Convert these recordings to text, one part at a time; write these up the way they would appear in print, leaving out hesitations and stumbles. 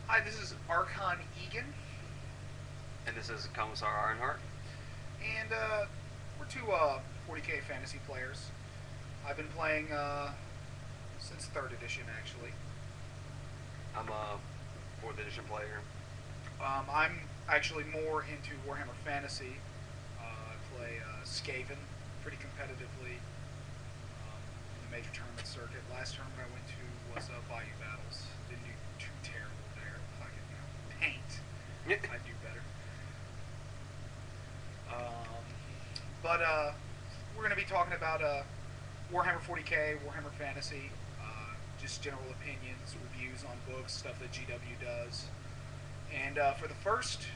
Hi, this is Archon Eagyn, And this is Commissar Ironheart. and we're two 40k fantasy players. I've been playing since 3rd edition, actually. I'm a 4th edition player. I'm actually more into Warhammer Fantasy. I play Skaven pretty competitively in the major tournament circuit. Last tournament I went to was Bayou Battles. Didn't do too terrible there. If I could, paint, I'd do better. But we're going to be talking about Warhammer 40k, Warhammer Fantasy, just general opinions, reviews on books, stuff that GW does. And for the first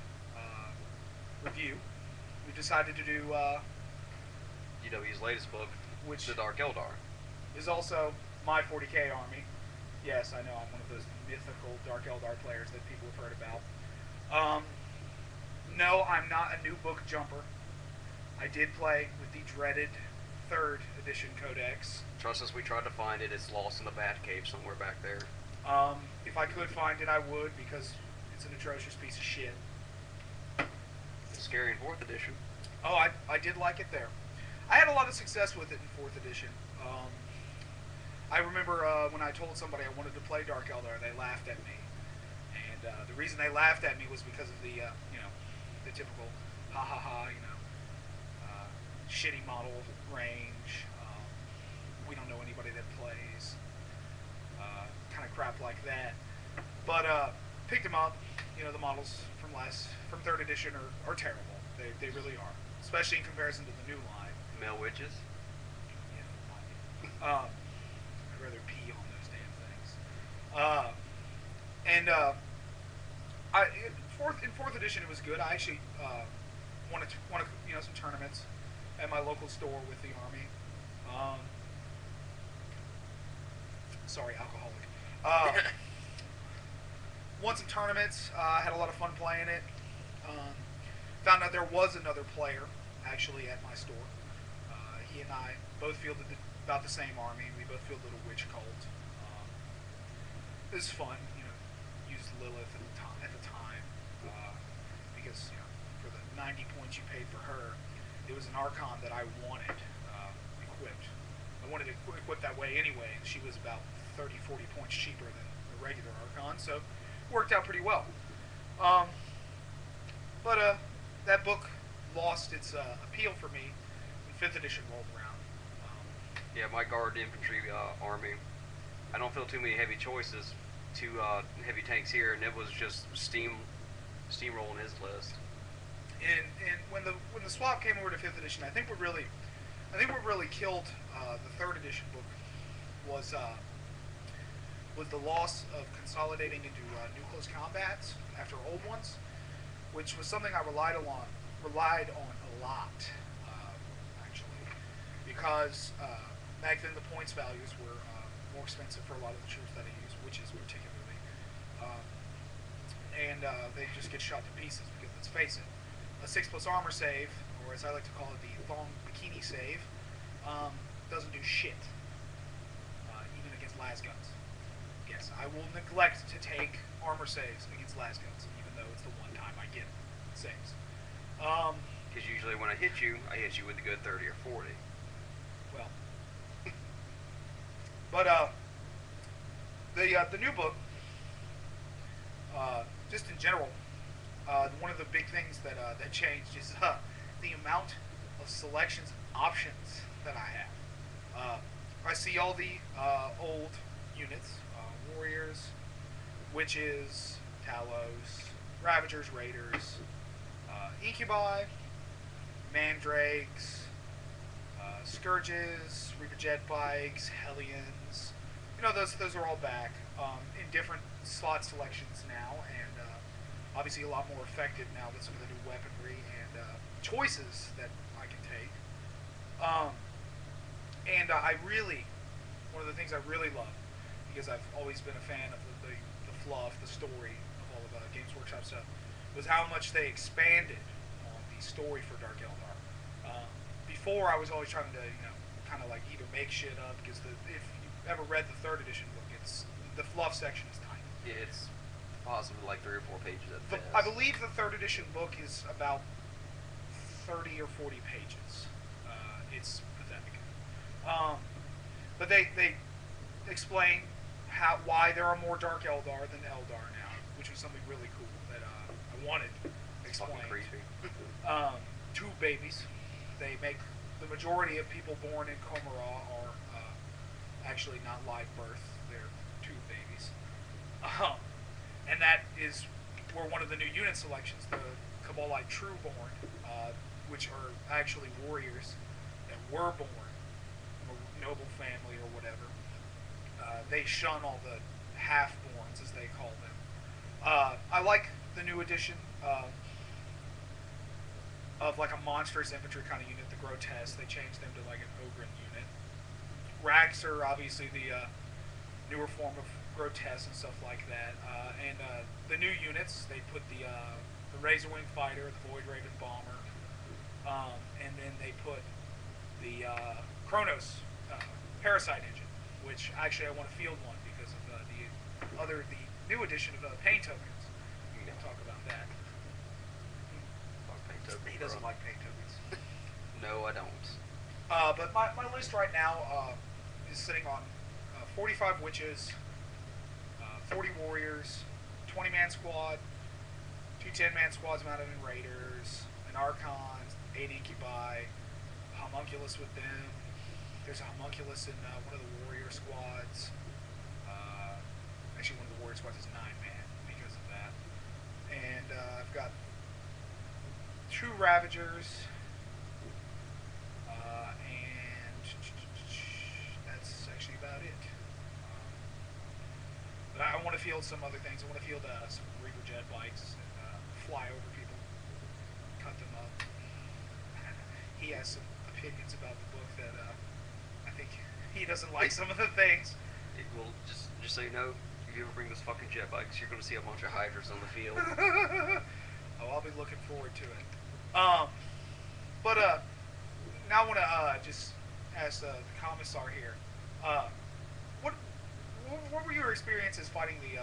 review, we decided to do GW's latest book, which The Dark Eldar. is also my 40k army. Yes, I know I'm one of those mythical Dark Eldar players that people have heard about. No, I'm not a new book jumper. I did play with the dreaded 3rd edition Codex. Trust us, we tried to find it. It's lost in the bat cave somewhere back there. If I could find it, I would, because it's an atrocious piece of shit. It's scary in 4th edition. Oh, I did like it there. I had a lot of success with it in 4th edition. I remember when I told somebody I wanted to play Dark Eldar, they laughed at me. And the reason they laughed at me was because of the, the typical ha ha ha, shitty model range. We don't know anybody that plays. Kind of crap like that. But picked them up. The models from 3rd edition are terrible. They really are, especially in comparison to the new line. Male witches. Yeah, I'd rather pee on those damn things. And in fourth edition it was good. I actually won some tournaments at my local store with the army. Sorry, alcoholic. Won some tournaments. Had a lot of fun playing it. Found out there was another player actually at my store. He and I both fielded about the same army. We both fielded a witch cult. It was fun, used Lilith at the time because for the 90 points you paid for her, it was an Archon that I wanted equipped. I wanted it equipped that way anyway, and she was about 30, 40 points cheaper than the regular Archon, so it worked out pretty well. But that book lost its appeal for me when 5th edition rolled around. Yeah, my guard infantry army. I don't feel too many heavy choices. 2 heavy tanks here, and it was just steamrolling his list. And when the swap came over to 5th edition, I think what really killed the 3rd edition book was the loss of consolidating into new close combats after old ones, which was something I relied on a lot, actually, because back then the points values were more expensive for a lot of the troops that I used, witches particularly, and they just get shot to pieces because, let's face it, a 6+ armor save, or as I like to call it, the thong bikini save, doesn't do shit, even against lasguns. Yes, I will neglect to take armor saves against lasguns, even though it's the one time I get saves. Because usually when I hit you with a good 30 or 40. Well, but the new book, just in general, one of the big things that changed is the amount of selections and options that I have. I see all the old units, warriors, witches, talos, ravagers, raiders, incubi, mandrakes, scourges, reaper jet bikes, hellions. Those are all back in different slot selections now, and obviously a lot more effective now with some of the new weaponry and choices that I can take. And one of the things I really love, because I've always been a fan of the fluff, the story of all of Games Workshop stuff, was how much they expanded on the story for Dark Eldar. Before, I was always trying to, kind of like either make shit up, because if you've ever read the 3rd edition book, the fluff section is tiny. Yeah, it's possibly like 3 or 4 pages at best. I believe the 3rd edition book is about 30 or 40 pages. It's pathetic. But they explain why there are more Dark Eldar than Eldar now, which was something really cool that I wanted explained. Fucking creepy. 2 babies. They make the majority of people born in Commissar are actually not live birth. They're 2 babies. And that is where one of the new unit selections, the Kabbalite Trueborn, which are actually warriors that were born from a noble family or whatever. They shun all the half-borns, as they call them. I like the new addition of like a monstrous infantry kind of unit, the Grotesque. They changed them to like an Ogren unit. Rags are obviously the newer form of Grotesque and stuff like that. And the new units, they put the Razorwing Fighter, the Void Raven Bomber, and then they put the Kronos Parasite Engine, which actually I want to field one because of the new edition of paint tokens. We can talk about that. Paint tokens, he doesn't like paint tokens. No, I don't. But my list right now is sitting on 45 witches, 40 warriors, 20-man squad, 2 10-man squads mounted in raiders, an Archon, 8 incubi, a homunculus with them. There's a homunculus in one of the warrior squads. Actually, one of the warrior squads is 9-man because of that. And I've got 2 Ravagers, and that's actually about it. But I want to field some other things. I want to field some Reaper jet bikes and fly over people, cut them up. He has some opinions about the book that I think he doesn't like some of the things. It will just so you know, if you ever bring those fucking jet bikes, you're going to see a bunch of Hydras on the field. Oh, I'll be looking forward to it. But now I want to just ask the Commissar here. What were your experiences fighting the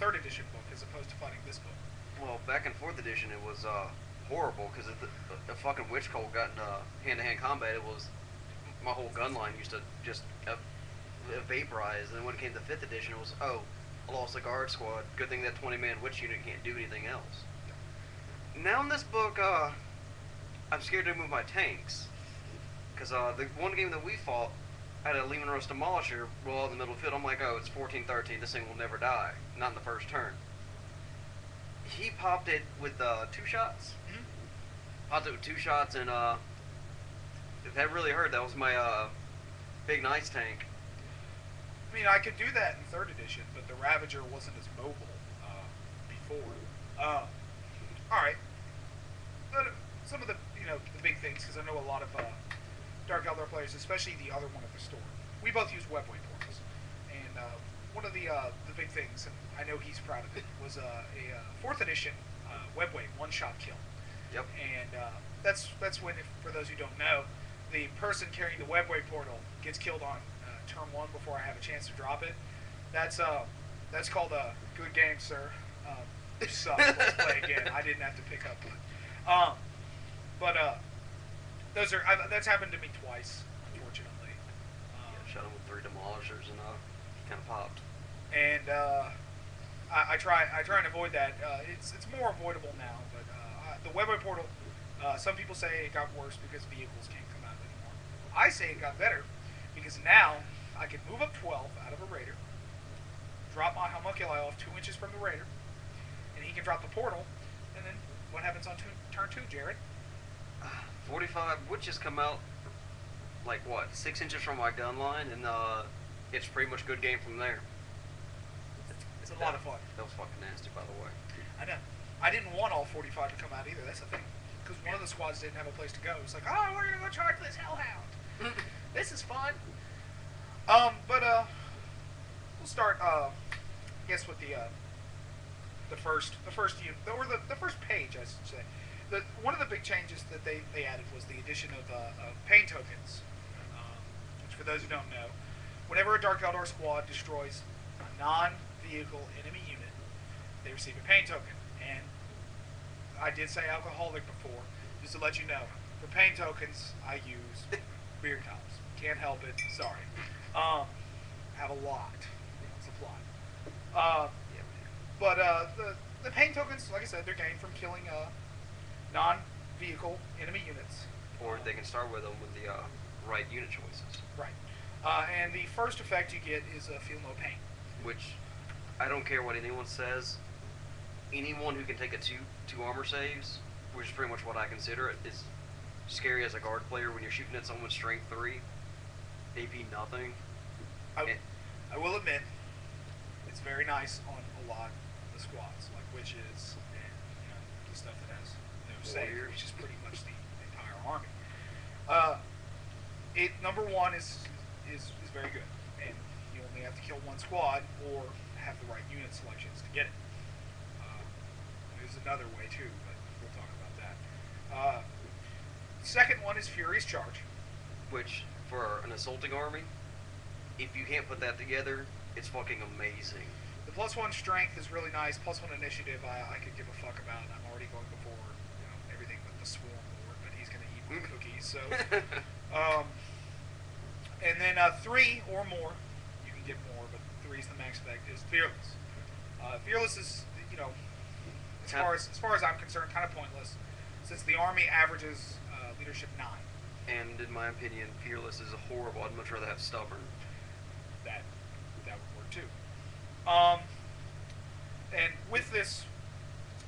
3rd edition book as opposed to fighting this book? Well, back in 4th edition, it was horrible because if the fucking Witch Cult got into hand-to-hand combat, it was my whole gun line used to just vaporize. And then when it came to 5th edition, it was, oh, I lost the guard squad. Good thing that 20-man witch unit can't do anything else. Now in this book, I'm scared to move my tanks. Because the one game that we fought had a Lehman Russ Demolisher roll out in the middle of the field. I'm like, oh, it's 14-13. This thing will never die. Not in the first turn. He popped it with 2 shots. Mm-hmm. Popped it with 2 shots, and that really hurt. That was my big nice tank. I mean, I could do that in 3rd edition, but the Ravager wasn't as mobile before. Alright. Some of the big things, because I know a lot of Dark Eldar players, especially the other one at the store. We both use webway portals. And one of the big things, and I know he's proud of it, was a 4th edition webway one-shot kill. Yep. And that's when, for those who don't know, the person carrying the webway portal gets killed on turn 1 before I have a chance to drop it. That's called a good game, sir. You suck. Let's play again. I didn't have to pick up one. That's happened to me twice, unfortunately. Shot him with 3 demolishers and kind of popped. And I try and avoid that. It's more avoidable now, but the webway portal. Some people say it got worse because vehicles can't come out anymore. I say it got better because now I can move up 12 out of a raider, drop my homunculi off 2 inches from the raider, and he can drop the portal. And then what happens on turn 2, Jared? 45 witches come out like what, 6 inches from my gun line, and it's pretty much good game from there. It's a lot of fun. That was fucking nasty, by the way. I know. I didn't want all 45 to come out either. That's the thing. Because one of the squads didn't have a place to go. It's like, oh, we're gonna go charge this hellhound. This is fun. We'll start. I guess with the first page, I should say. One of the big changes that they added was the addition of pain tokens, which for those who don't know, whenever a Dark Eldar squad destroys a non-vehicle enemy unit, they receive a pain token. And I did say alcoholic before, just to let you know. For pain tokens, I use beer cups. Can't help it. Sorry. Have a lot. It's a plot. Yeah, But the pain tokens, like I said, they're gained from killing non-vehicle enemy units. or they can start with them with the right unit choices. Right. And the first effect you get is feel no pain. Which, I don't care what anyone says, anyone who can take a two armor saves, which is pretty much what I consider it, is scary as a guard player when you're shooting at someone with strength 3, AP nothing. I will admit, it's very nice on a lot of the squads, like witches and the stuff that has no save, which is pretty much the entire army. Number one is very good, and you only have to kill one squad or have the right unit selections to get it. There's another way too, but we'll talk about that. Second one is Furious Charge. Which, for an assaulting army, if you can't put that together, it's fucking amazing. The +1 strength is really nice. +1 initiative, I could give a fuck about. I'm already going before everything but the Swarm Lord, but he's going to eat my cookies. So, and then 3 or more, you can get more, but 3 is the max effect. Is Fearless. Fearless is as far as I'm concerned, kind of pointless, since the army averages leadership 9. And in my opinion, Fearless is horrible. I'd much rather have Stubborn. That would work too. And with this,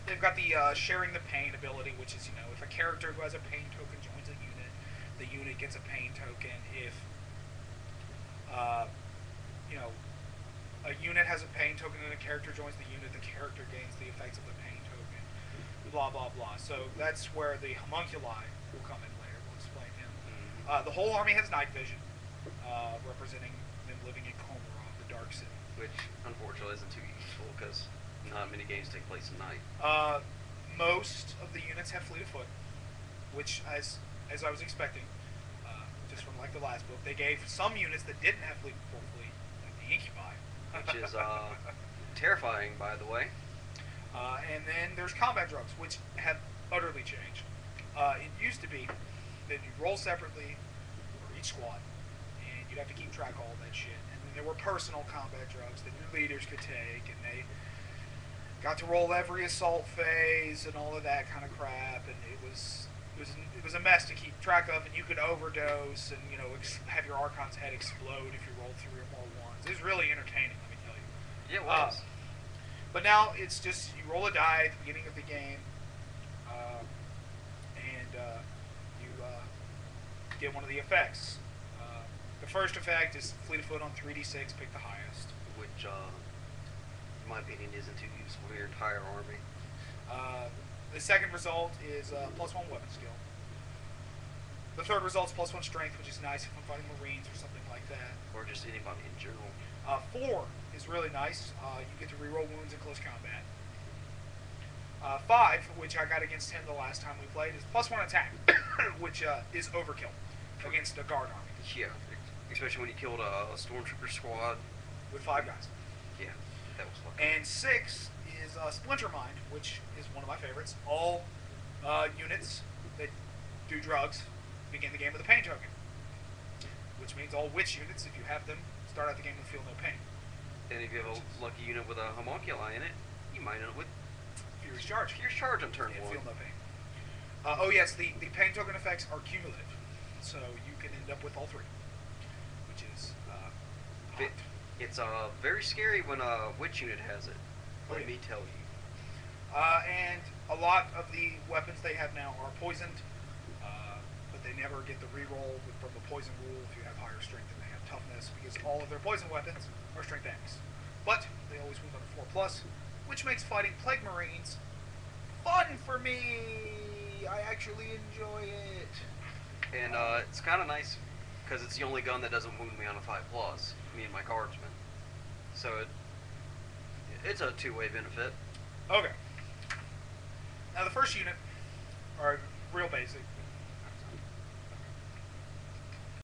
they've got the sharing the pain ability, which is if a character who has a pain token joins a unit, the unit gets a pain token. If a unit has a pain token and a character joins the unit, the character gains the effects of the pain token. Blah blah blah. So that's where the homunculi will come in later. We'll explain him. The whole army has night vision, representing them living in Commissar, the Dark City. Which, unfortunately, isn't too useful because not many games take place at night. Most of the units have fleet of foot, which, as I was expecting, just from like the last book, they gave some units that didn't have fleet, like the Incubi. Which is terrifying, by the way. And then there's combat drugs, which have utterly changed. It used to be that you'd roll separately for each squad, and you'd have to keep track of all that shit. And then there were personal combat drugs that your leaders could take, and they got to roll every assault phase and all of that kind of crap. And it was a mess to keep track of, and you could overdose and have your Archon's head explode if you rolled 3 or more ones. It was really entertaining, let me tell you. Yeah, it was. But now it's just you roll a die at the beginning of the game, and you get one of the effects. The first effect is fleet of foot on 3d6, pick the highest. Which, in my opinion, isn't too useful for your entire army. The second result is +1 weapon skill. The third result is +1 strength, which is nice if I'm fighting Marines or something like that. Or just anybody in general. 4 is really nice. You get to reroll wounds in close combat. 5, which I got against him the last time we played, is +1 attack, which is overkill against a guard army. Yeah, especially when you killed a stormtrooper squad. With 5 guys. Yeah, that was fucking. And 6 is Splinter Mind, which is one of my favorites. All units that do drugs begin the game with a pain token, which means all witch units, if you have them, start out the game with feel no pain. And if you have a lucky unit with a homunculi in it, you might end up with Furious Charge. Furious Charge on turn 1. Feel no pain. Oh yes, the pain token effects are cumulative, so you can end up with all 3, which is hot. It's very scary when a witch unit has it. Let me tell you. And a lot of the weapons they have now are poisoned, but they never get the reroll from the poison rule if you have higher strength than they have toughness, because all of their poison weapons are strength X. But they always move on a 4+, which makes fighting Plague Marines fun for me. I actually enjoy it. And it's kind of nice because it's the only gun that doesn't wound me on a 5+. Me and my guardsmen. So it's a two-way benefit. Okay. Now the first unit are real basic.